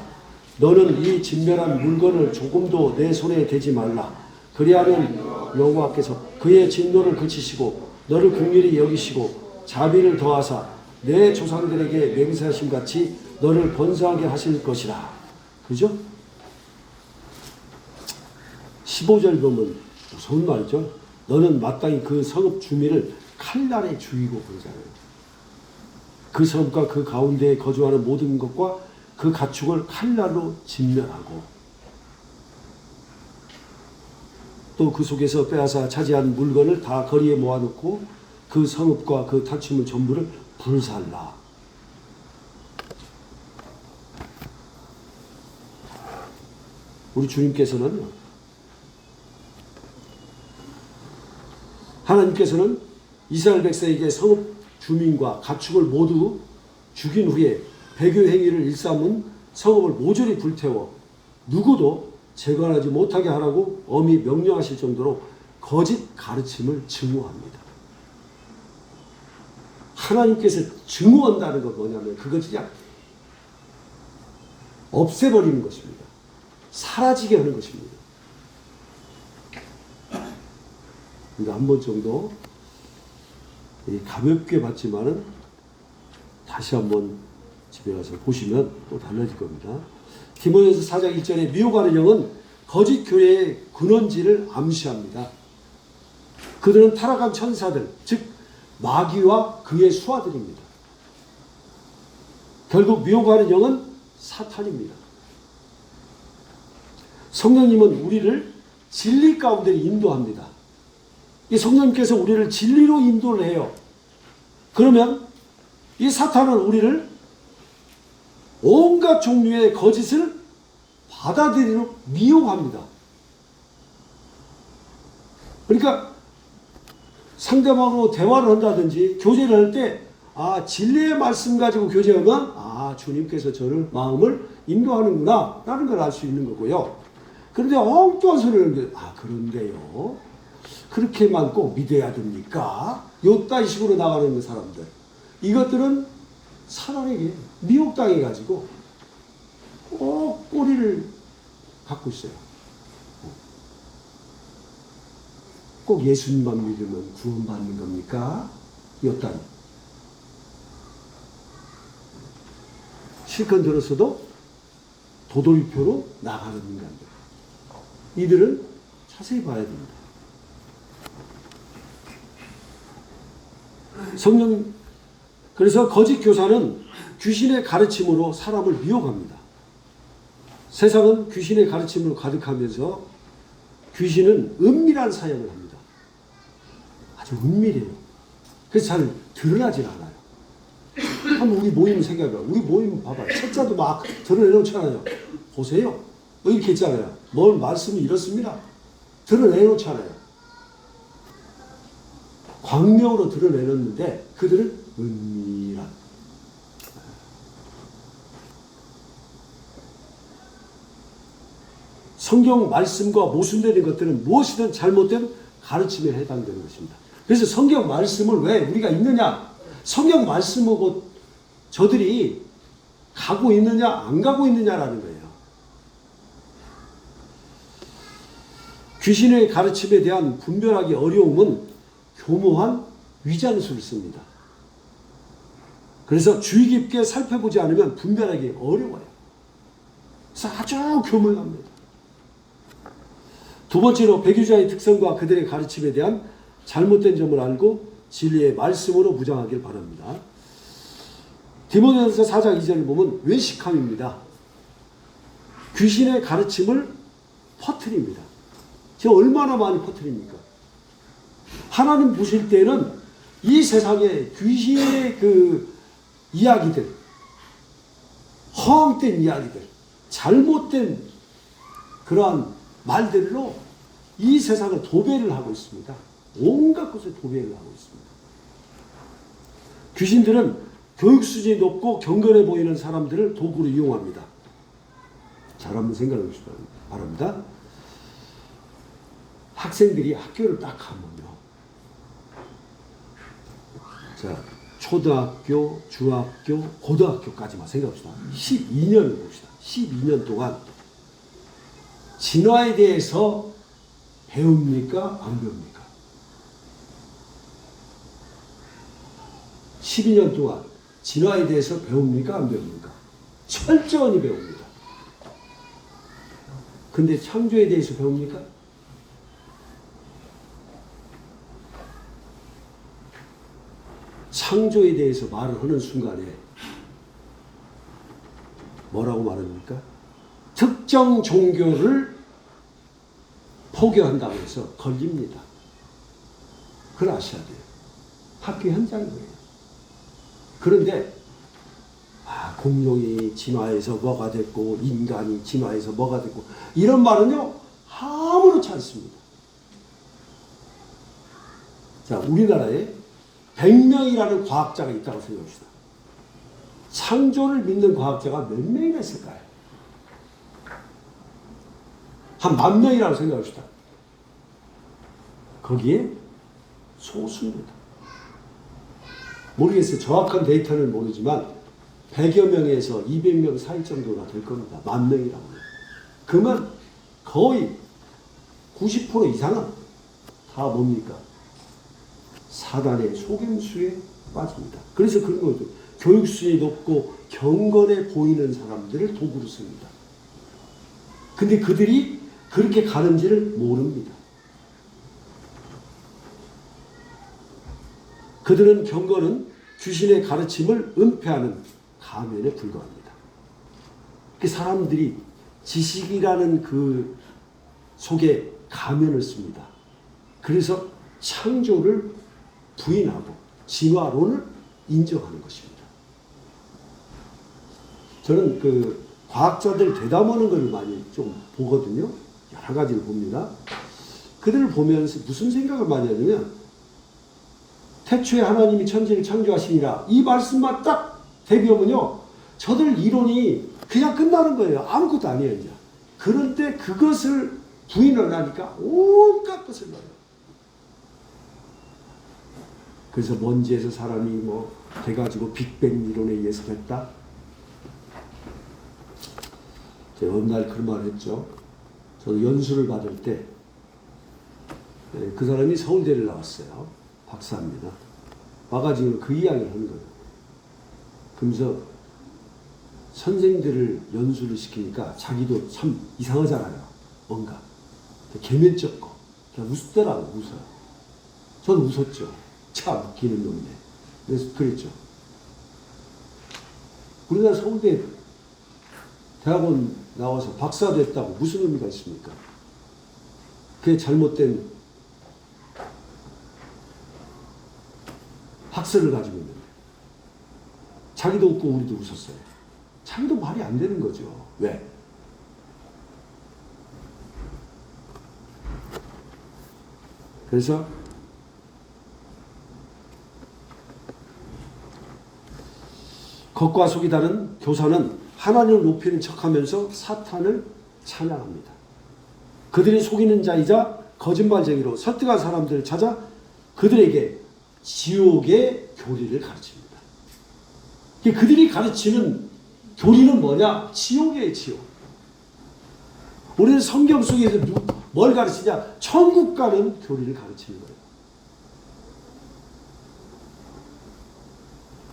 너는 이 진멸한 물건을 조금도 내 손에 대지 말라. 그리하면 여호와께서 그의 진노를 그치시고 너를 긍휼히 여기시고 자비를 더하사 내 조상들에게 맹세하심 같이 너를 번성하게 하실 것이라. 그죠? 15절 보면 무서운 말이죠. 너는 마땅히 그 성읍 주민을 칼날에 죽이고 그러잖아요. 그 성읍과 그 가운데에 거주하는 모든 것과 그 가축을 칼날로 진멸하고 또 그 속에서 빼앗아 차지한 물건을 다 거리에 모아놓고 그 성읍과 그 탈취물 전부를 불살라. 우리 주님께서는 하나님께서는 이스라엘 백성에게 성읍 주민과 가축을 모두 죽인 후에 배교 행위를 일삼은 성읍을 모조리 불태워 누구도 재건하지 못하게 하라고 엄히 명령하실 정도로 거짓 가르침을 증오합니다. 하나님께서 증오한다는 건 뭐냐면 그거 그냥 없애버리는 것입니다. 사라지게 하는 것입니다. 그러니까 한 번 정도 가볍게 봤지만은 다시 한번 집에 가서 보시면 또 달라질 겁니다. 디모데후서 4장 1절에 미혹하는 영은 거짓 교회의 근원지를 암시합니다. 그들은 타락한 천사들, 즉 마귀와 그의 수하들입니다. 결국 미혹하는 영은 사탄입니다. 성령님은 우리를 진리 가운데 인도합니다. 이 성령님께서 우리를 진리로 인도를 해요. 그러면 이 사탄은 우리를 온갖 종류의 거짓을 받아들이려 미혹합니다. 그러니까 상대방으로 대화를 한다든지 교제를 할 때 진리의 말씀 가지고 교제하면 주님께서 저를 마음을 인도하는구나 라는 걸 알 수 있는 거고요. 그런데 엉뚱한 소리를 그런데요. 그렇게만 꼭 믿어야 됩니까? 요따위 식으로 나가는 사람들. 이것들은 사단에게 미혹당해가지고 꼭 꼬리를 갖고 있어요. 꼭 예수님만 믿으면 구원받는 겁니까? 요따위. 실컷 들었어도 도돌이표로 나가는 인간들. 이들은 자세히 봐야 됩니다. 성령, 그래서 거짓 교사는 귀신의 가르침으로 사람을 미혹합니다. 세상은 귀신의 가르침으로 가득하면서 귀신은 은밀한 사역을 합니다. 아주 은밀해요. 그래서 잘 드러나질 않아요. 한번 우리 모임 생각해봐요. 우리 모임 봐봐요. 책자도 막 드러내놓잖아요. 보세요. 이렇게 있잖아요. 뭘 말씀이 이렇습니다. 드러내놓잖아요. 광명으로 드러내놓는데 그들은 은밀한. 성경 말씀과 모순되는 것들은 무엇이든 잘못된 가르침에 해당되는 것입니다. 그래서 성경 말씀을 왜 우리가 읽느냐? 성경 말씀하고 저들이 가고 있느냐 안 가고 있느냐라는 거예요. 귀신의 가르침에 대한 분별하기 어려움은 교모한 위장술을 씁니다. 그래서 주의 깊게 살펴보지 않으면 분별하기 어려워요. 그래서 아주 교묘합니다. 두 번째로 백유자의 특성과 그들의 가르침에 대한 잘못된 점을 알고 진리의 말씀으로 무장하길 바랍니다. 디모데전서 4장 2절을 보면 외식함입니다. 귀신의 가르침을 퍼뜨립니다. 지금 얼마나 많이 퍼뜨립니까? 하나님 보실 때는 이 세상에 귀신의 그 이야기들, 허황된 이야기들, 잘못된 그러한 말들로 이 세상을 도배를 하고 있습니다. 온갖 것을 도배를 하고 있습니다. 귀신들은 교육 수준이 높고 경건해 보이는 사람들을 도구로 이용합니다. 잘 한번 생각해 보시기 바랍니다. 학생들이 학교를 딱 가면요. 자, 초등학교, 중학교, 고등학교까지만 생각합시다. 12년을 봅시다. 12년 동안 진화에 대해서 배웁니까? 안 배웁니까? 12년 동안 진화에 대해서 배웁니까? 안 배웁니까? 철저히 배웁니다. 근데 창조에 대해서 배웁니까? 창조에 대해서 말을 하는 순간에 뭐라고 말합니까? 특정 종교를 포교한다고 해서 걸립니다. 그걸 아셔야 돼요. 학교 현장이에요. 그런데 공룡이 진화해서 뭐가 됐고 인간이 진화해서 뭐가 됐고 이런 말은요 아무렇지 않습니다. 자, 우리나라에 100명이라는 과학자가 있다고 생각합시다. 창조를 믿는 과학자가 몇 명이나 있을까요? 한 10,000명이라고 생각합시다. 거기에 소수입니다. 모르겠어요. 정확한 데이터는 모르지만 100여 명에서 200명 사이 정도가 될 겁니다. 10,000명이라고. 그러면 거의 90% 이상은 다 뭡니까? 사단의 속임수에 빠집니다. 그래서 그런 거죠. 교육 수준이 높고 경건해 보이는 사람들을 도구로 씁니다. 근데 그들이 그렇게 가는지를 모릅니다. 그들은 경건은 귀신의 가르침을 은폐하는 가면에 불과합니다. 그 사람들이 지식이라는 그 속에 가면을 씁니다. 그래서 창조를 부인하고 진화론을 인정하는 것입니다. 저는 그 과학자들 대담하는 걸 많이 좀 보거든요. 여러 가지를 봅니다. 그들을 보면서 무슨 생각을 많이 하냐면 태초에 하나님이 천지를 창조하시니라 이 말씀만 딱 대비하면요 저들 이론이 그냥 끝나는 거예요. 아무것도 아니에요. 이제. 그런데 그것을 부인을 하니까 온갖 것을 말해요. 그래서 먼지에서 사람이 뭐 돼가지고 빅뱅 이론에 의해서 됐다. 제가 어느 날 그런 말을 했죠. 저도 연수를 받을 때 그 사람이 서울대를 나왔어요. 박사입니다. 와가지고 그 이야기를 하는 거예요. 그러면서 선생들을 연수를 시키니까 자기도 참 이상하잖아요. 뭔가 개면적 거. 그냥 웃더라고 웃어요. 저는 웃었죠. 참 웃기는 놈이네. 그래서 그랬죠. 우리나라 서울대 대학원 나와서 박사 됐다고 무슨 의미가 있습니까? 그게 잘못된 학설을 가지고 있는데 자기도 웃고 우리도 웃었어요. 자기도 말이 안 되는 거죠. 왜? 그래서 겉과 속이 다른 교사는 하나님을 높이는 척하면서 사탄을 찬양합니다. 그들이 속이는 자이자 거짓말쟁이로 설득한 사람들을 찾아 그들에게 지옥의 교리를 가르칩니다. 그들이 가르치는 교리는 뭐냐? 지옥이에요, 지옥. 우리는 성경 속에서 뭘 가르치냐? 천국 가는 교리를 가르치는 거예요.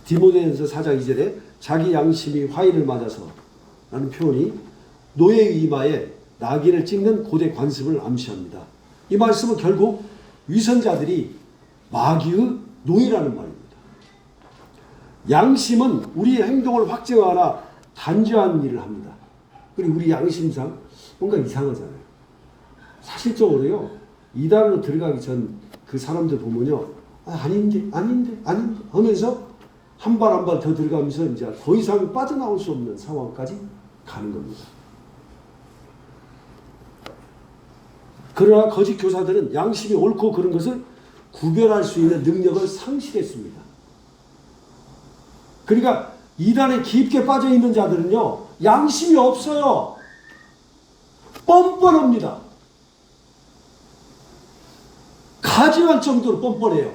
디모데전서 4장 2절에 자기 양심이 화인을 맞아서 라는 표현이 노예의 이마에 나귀를 찍는 고대 관습을 암시합니다. 이 말씀은 결국 위선자들이 마귀의 노예라는 말입니다. 양심은 우리의 행동을 확정하거나 단죄하는 일을 합니다. 그리고 우리 양심상 뭔가 이상하잖아요. 사실적으로요, 이단으로 들어가기 전 그 사람들 보면요, 아닌데 하면서 한 발 한 발 더 들어가면서 이제 더 이상 빠져나올 수 없는 상황까지 가는 겁니다. 그러나 거짓 교사들은 양심이 옳고 그른 것을 구별할 수 있는 능력을 상실했습니다. 그러니까 이단에 깊게 빠져 있는 자들은요, 양심이 없어요. 뻔뻔합니다. 가증할 정도로 뻔뻔해요.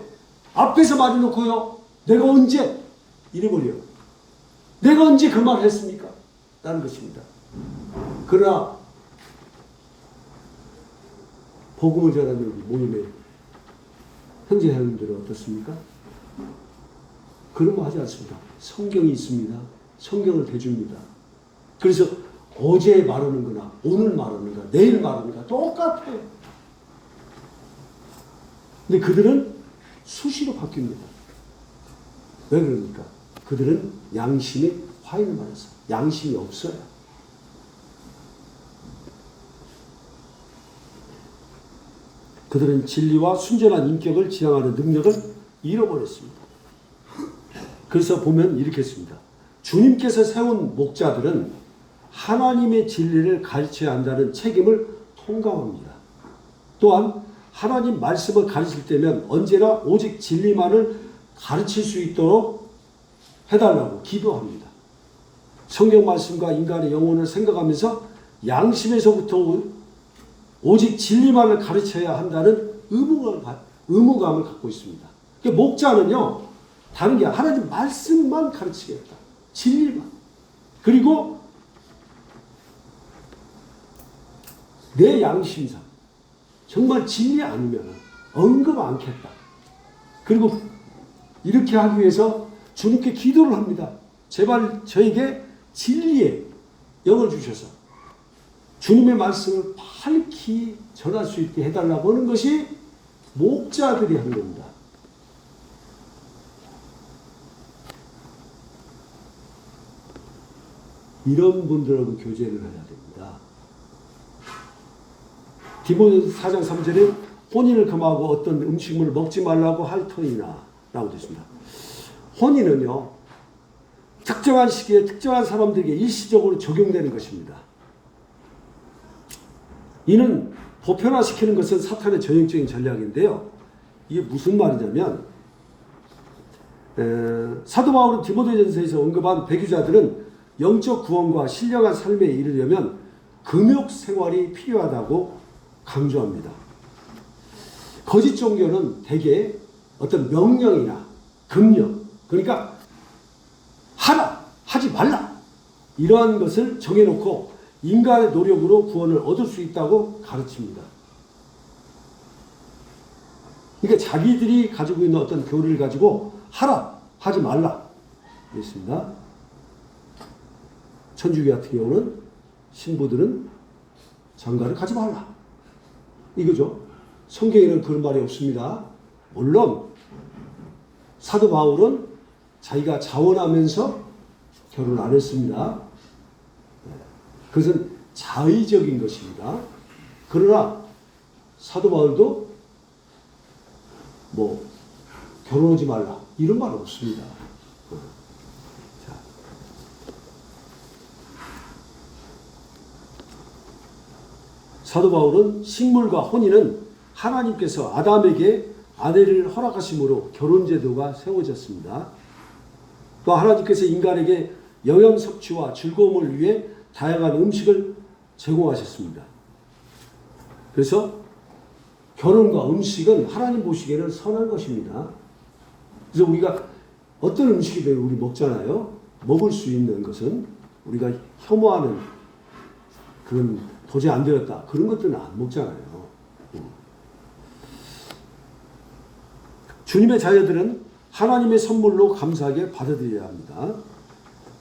앞에서 말해놓고요, 내가 언제 이래버려요. 내가 언제 그 말을 했습니까? 라는 것입니다. 그러나 복음을 전하는 우리 모임의 형제자매들은 어떻습니까? 그런 거 하지 않습니다. 성경이 있습니다. 성경을 대줍니다. 그래서 어제 말하는 거나 오늘 말하는 거나 내일 말하는 거나 똑같아요. 근데 그들은 수시로 바뀝니다. 왜 그럽니까? 그들은 양심의 화인을 맞았어요. 양심이 없어요. 그들은 진리와 순전한 인격을 지향하는 능력을 잃어버렸습니다. 그래서 보면 이렇게 했습니다. 주님께서 세운 목자들은 하나님의 진리를 가르쳐야 한다는 책임을 통감합니다. 또한 하나님 말씀을 가르칠 때면 언제나 오직 진리만을 가르칠 수 있도록 해달라고 기도합니다. 성경 말씀과 인간의 영혼을 생각하면서 양심에서부터 오직 진리만을 가르쳐야 한다는 의무감을 갖고 있습니다. 목자는요, 다른 게 하나님 말씀만 가르치겠다. 진리만. 그리고 내 양심상 정말 진리 아니면 언급 않겠다. 그리고 이렇게 하기 위해서 주님께 기도를 합니다. 제발 저에게 진리의 영을 주셔서 주님의 말씀을 밝히 전할 수 있게 해달라고 하는 것이 목자들이 하는 겁니다. 이런 분들하고 교제를 해야 됩니다. 디모데전서 4장 3절에 혼인을 금하고 어떤 음식물을 먹지 말라고 할 터이나 라고 되어 있습니다. 혼인은요, 특정한 시기에 특정한 사람들에게 일시적으로 적용되는 것입니다. 이는 보편화시키는 것은 사탄의 전형적인 전략인데요. 이게 무슨 말이냐면 사도 바울은 디모데전서에서 언급한 배교자들은 영적 구원과 신령한 삶에 이르려면 금욕 생활이 필요하다고 강조합니다. 거짓 종교는 대개 어떤 명령이나 금령, 그러니까 하라, 하지 말라, 이러한 것을 정해놓고 인간의 노력으로 구원을 얻을 수 있다고 가르칩니다. 그러니까 자기들이 가지고 있는 어떤 교리를 가지고 하라, 하지 말라 그랬습니다. 천주교 같은 경우는 신부들은 장가를 가지 말라 이거죠. 성경에는 그런 말이 없습니다. 물론 사도 바울은 자기가 자원하면서 결혼 안 했습니다. 그것은 자의적인 것입니다. 그러나 사도 바울도 뭐 결혼하지 말라 이런 말 없습니다. 자. 사도 바울은 식물과 혼인은 하나님께서 아담에게 아내를 허락하심으로 결혼제도가 세워졌습니다. 또 하나님께서 인간에게 영양 섭취와 즐거움을 위해 다양한 음식을 제공하셨습니다. 그래서 결혼과 음식은 하나님 보시기에는 선한 것입니다. 그래서 우리가 어떤 음식이든 우리 먹잖아요. 먹을 수 있는 것은 우리가 혐오하는 그런 도저히 안 되었다. 그런 것들은 안 먹잖아요. 주님의 자녀들은 하나님의 선물로 감사하게 받아들여야 합니다.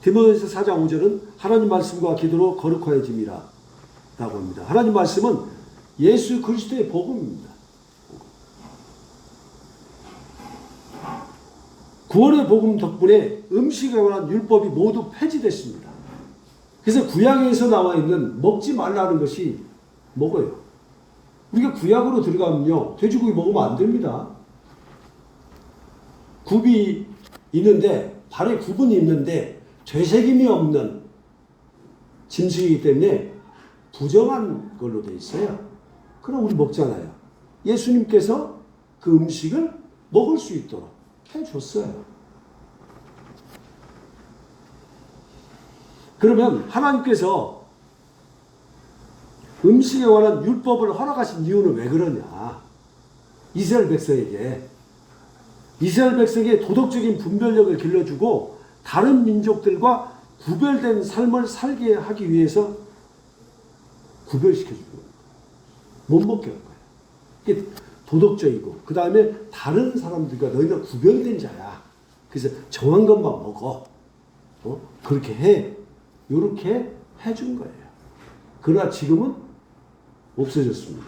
디모데후서 4장 5절은 하나님 말씀과 기도로 거룩하여짐이라 라고 합니다. 하나님 말씀은 예수 그리스도의 복음입니다. 구원의 복음 덕분에 음식에 관한 율법이 모두 폐지됐습니다. 그래서 구약에서 나와 있는 먹지 말라는 것이 먹어요. 우리가 구약으로 들어가면요, 돼지고기 먹으면 안 됩니다. 굽이 있는데, 발에 굽은 있는데 되새김이 없는 짐승이기 때문에 부정한 걸로 돼 있어요. 그럼 우리 먹잖아요. 예수님께서 그 음식을 먹을 수 있도록 해줬어요. 그러면 하나님께서 음식에 관한 율법을 허락하신 이유는 왜 그러냐? 이스라엘 백성에게 도덕적인 분별력을 길러주고 다른 민족들과 구별된 삶을 살게 하기 위해서 구별시켜주는 거예요. 못 먹게 할 거예요. 이게 도덕적이고 그 다음에 다른 사람들과 너희는 구별된 자야. 그래서 정한 것만 먹어. 그렇게 해. 이렇게 해준 거예요. 그러나 지금은 없어졌습니다.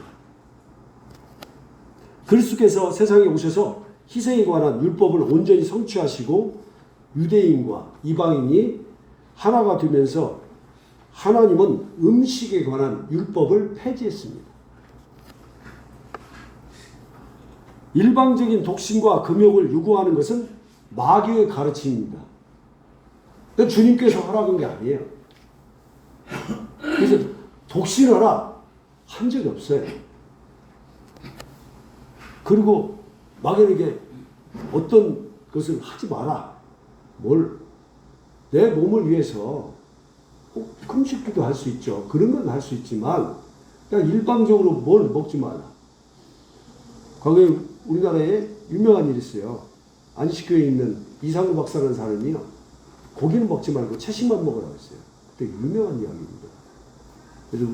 그리스도께서 세상에 오셔서 희생에 관한 율법을 온전히 성취하시고 유대인과 이방인이 하나가 되면서 하나님은 음식에 관한 율법을 폐지했습니다. 일방적인 독신과 금욕을 요구하는 것은 마귀의 가르침입니다. 주님께서 허락한 게 아니에요. 그래서 독신하라 한 적이 없어요. 그리고 마귀에게 어떤 것을 하지 마라. 내 몸을 위해서 금식기도 할 수 있죠. 그런 건 할 수 있지만 그냥 일방적으로 뭘 먹지 마라. 과거에 우리나라에 유명한 일이 있어요. 안식교에 있는 이상우 박사라는 사람이요. 고기는 먹지 말고 채식만 먹으라고 했어요. 그때 유명한 이야기입니다. 그래서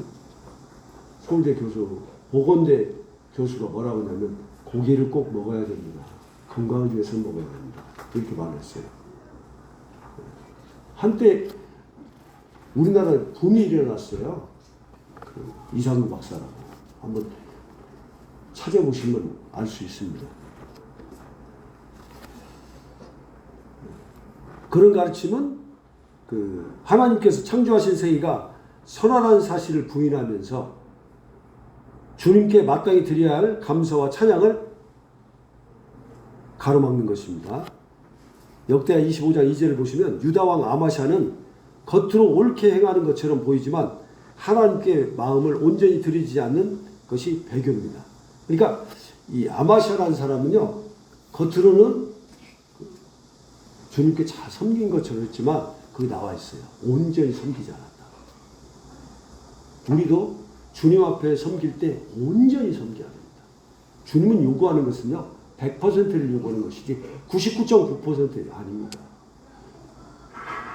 서울대 교수, 보건대 교수가 뭐라고 하냐면 고기를 꼭 먹어야 됩니다. 건강을 위해서 먹어야 됩니다. 이렇게 말했어요. 한때 우리나라에 붐이 일어났어요. 그 이상우 박사라고. 한번 찾아보시면 알 수 있습니다. 그런 가르침은 하나님께서 창조하신 세계가 선하다는 사실을 부인하면서 주님께 마땅히 드려야 할 감사와 찬양을 가로막는 것입니다. 역대하 25장 2절을 보시면 유다왕 아마샤는 겉으로 옳게 행하는 것처럼 보이지만 하나님께 마음을 온전히 드리지 않는 것이 배교입니다. 그러니까 이 아마샤라는 사람은요, 겉으로는 주님께 잘 섬긴 것처럼 했지만 그게 나와 있어요. 온전히 섬기지 않았다. 우리도 주님 앞에 섬길 때 온전히 섬겨야 됩니다. 주님은 요구하는 것은요, 100%를 요구하는 것이지 99.9% 아닙니다.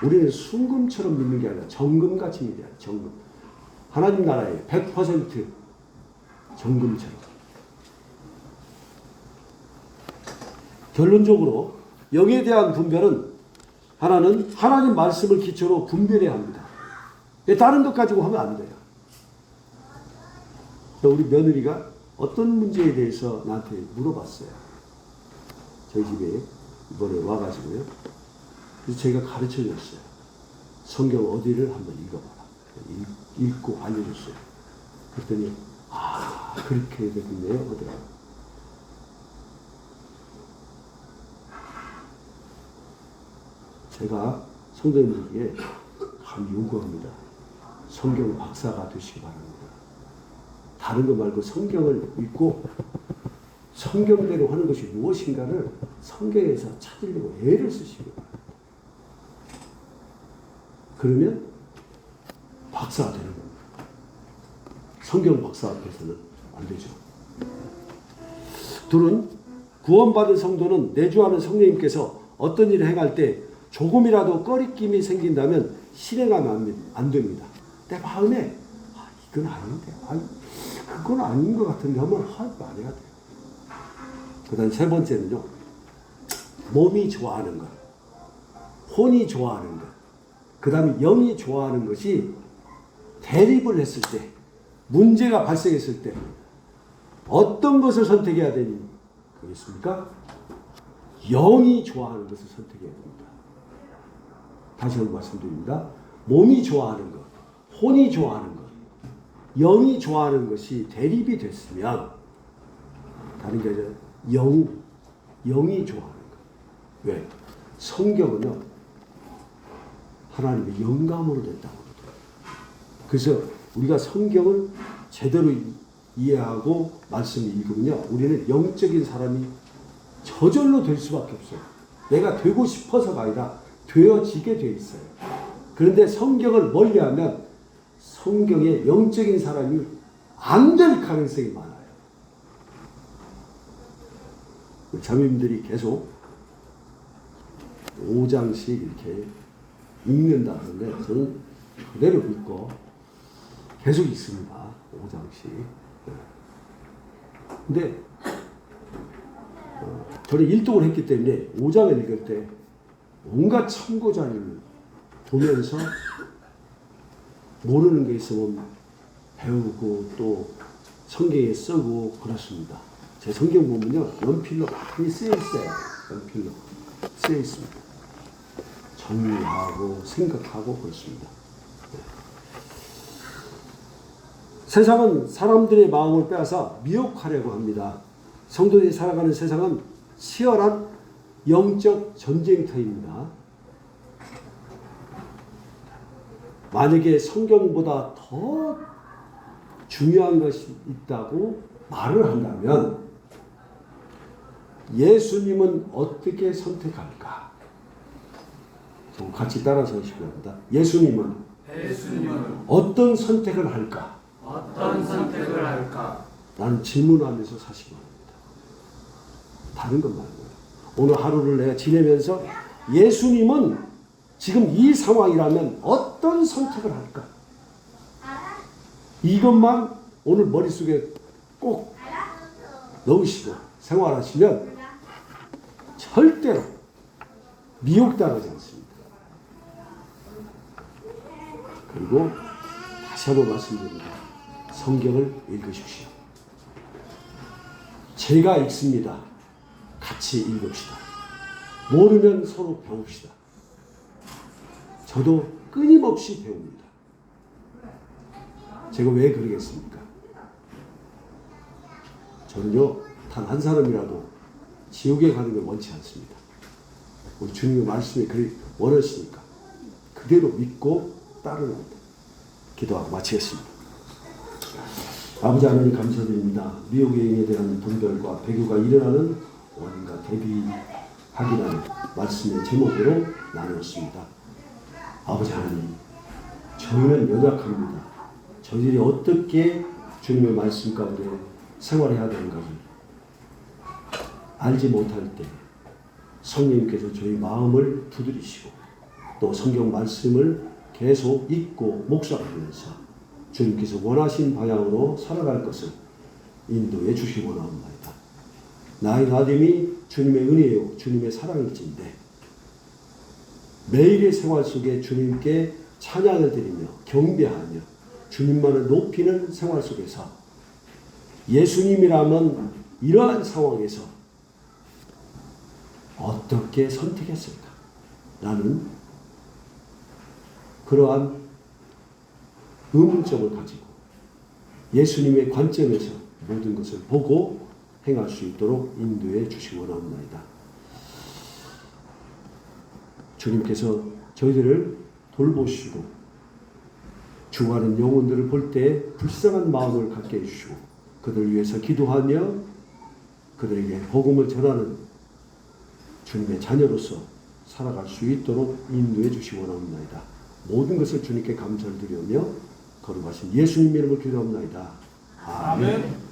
우리는 순금처럼 믿는 게 아니라 정금같이 믿어야 돼요. 정금. 하나님 나라에 100% 정금처럼. 결론적으로 영에 대한 분별은 하나는 하나님 말씀을 기초로 분별해야 합니다. 다른 것 가지고 하면 안 돼요. 우리 며느리가 어떤 문제에 대해서 나한테 물어봤어요. 저희 집에 이번에 와가지고요. 그래서 제가 가르쳐 줬어요. 성경 어디를 한번 읽어봐라. 읽고 알려줬어요. 그랬더니 그렇게 되겠네요 하더라고요. 제가 성도님들에게 요구합니다. 성경 박사가 되시기 바랍니다. 다른 거 말고 성경을 읽고 성경대로 하는 것이 무엇인가를 성경에서 찾으려고 애를 쓰시기 바랍니다. 그러면 박사가 되는 겁니다. 성경 박사 앞에서는 안 되죠. 둘은 구원받은 성도는 내주하는 성령님께서 어떤 일을 행할 때 조금이라도 꺼리낌이 생긴다면 실행하면 안 됩니다. 내 마음에 이건 아닌데, 그건 아닌 것 같은데 하면 안 해야 돼요. 그 다음 세 번째는요, 몸이 좋아하는 것, 혼이 좋아하는 것, 그 다음에 영이 좋아하는 것이 대립을 했을 때, 문제가 발생했을 때 어떤 것을 선택해야 되겠습니까? 영이 좋아하는 것을 선택해야 됩니다. 다시 한번 말씀드립니다. 몸이 좋아하는 것, 혼이 좋아하는 것, 영이 좋아하는 것이 대립이 됐으면 다른 게 아니라 영이 좋아하는 것. 왜? 성경은요, 하나님의 영감으로 됐다고 그러더라고요. 그래서 우리가 성경을 제대로 이해하고 말씀을 읽으면요, 우리는 영적인 사람이 저절로 될 수밖에 없어요. 내가 되고 싶어서가 아니라 되어지게 돼 있어요. 그런데 성경을 멀리하면 성경의 영적인 사람이 안 될 가능성이 많아요. 자매님들이 계속 5장씩 이렇게 읽는다 하는데 저는 그대로 믿고 계속 읽습니다. 5장씩. 근데 저는 일독을 했기 때문에 5장을 읽을 때 온갖 참고자료를 보면서 모르는 게 있으면 배우고 또 성경에 쓰고 그렇습니다. 제 성경 보면요, 연필로 많이 쓰여 있어요. 연필로 쓰여 있습니다. 정리하고 생각하고 그렇습니다. 세상은 사람들의 마음을 빼앗아 미혹하려고 합니다. 성도들이 살아가는 세상은 치열한 영적 전쟁터입니다. 만약에 성경보다 더 중요한 것이 있다고 말을 한다면 예수님은 어떻게 선택할까? 좀 같이 따라서 하시기 바랍니다. 예수님은 어떤 선택을 할까? 어떤 선택을 할까? 나는 질문하면서 사시기 바랍니다. 다른 것 말고요. 오늘 하루를 내가 지내면서 예수님은 지금 이 상황이라면 어떤 선택을 할까? 이것만 오늘 머릿속에 꼭 넣으시고 생활하시면 절대로 미혹당하지 않습니다. 그리고 다시 한번 말씀드립니다. 성경을 읽으십시오. 제가 읽습니다. 같이 읽읍시다. 모르면 서로 배웁시다. 저도 끊임없이 배웁니다. 제가 왜 그러겠습니까? 저는요, 단 한 사람이라도 지옥에 가는 걸 원치 않습니다. 우리 주님의 말씀이 그리 원하시니까 그대로 믿고 따르랍니다. 기도하고 마치겠습니다. 아버지 하나님 감사드립니다. 미혹의 영에 대한 분별과 배교가 일어나는 원인과 대비하기 위한 말씀의 제목으로 나누었습니다. 아버지 하나님, 저희는 연약합니다. 저희들이 어떻게 주님의 말씀 가운데 생활해야 되는가를 알지 못할 때 성령님께서 저희 마음을 두드리시고 또 성경 말씀을 계속 읽고 묵상하면서 주님께서 원하신 방향으로 살아갈 것을 인도해 주시기 원합니다. 나의 나됨이 주님의 은혜요 주님의 사랑일진데 매일의 생활 속에 주님께 찬양을 드리며 경배하며 주님만을 높이는 생활 속에서 예수님이라면 이러한 상황에서 어떻게 선택했을까? 라는 그러한 의문점을 가지고 예수님의 관점에서 모든 것을 보고 행할 수 있도록 인도해 주시기 원합니다. 주님께서 저희들을 돌보시고 죽어가는 영혼들을 볼 때 불쌍한 마음을 갖게 해주시고 그들을 위해서 기도하며 그들에게 복음을 전하는 주님의 자녀로서 살아갈 수 있도록 인도해 주시기 원합니다. 모든 것을 주님께 감사를 드리며 거룩하신 예수님 이름으로 기도합니다. 아멘.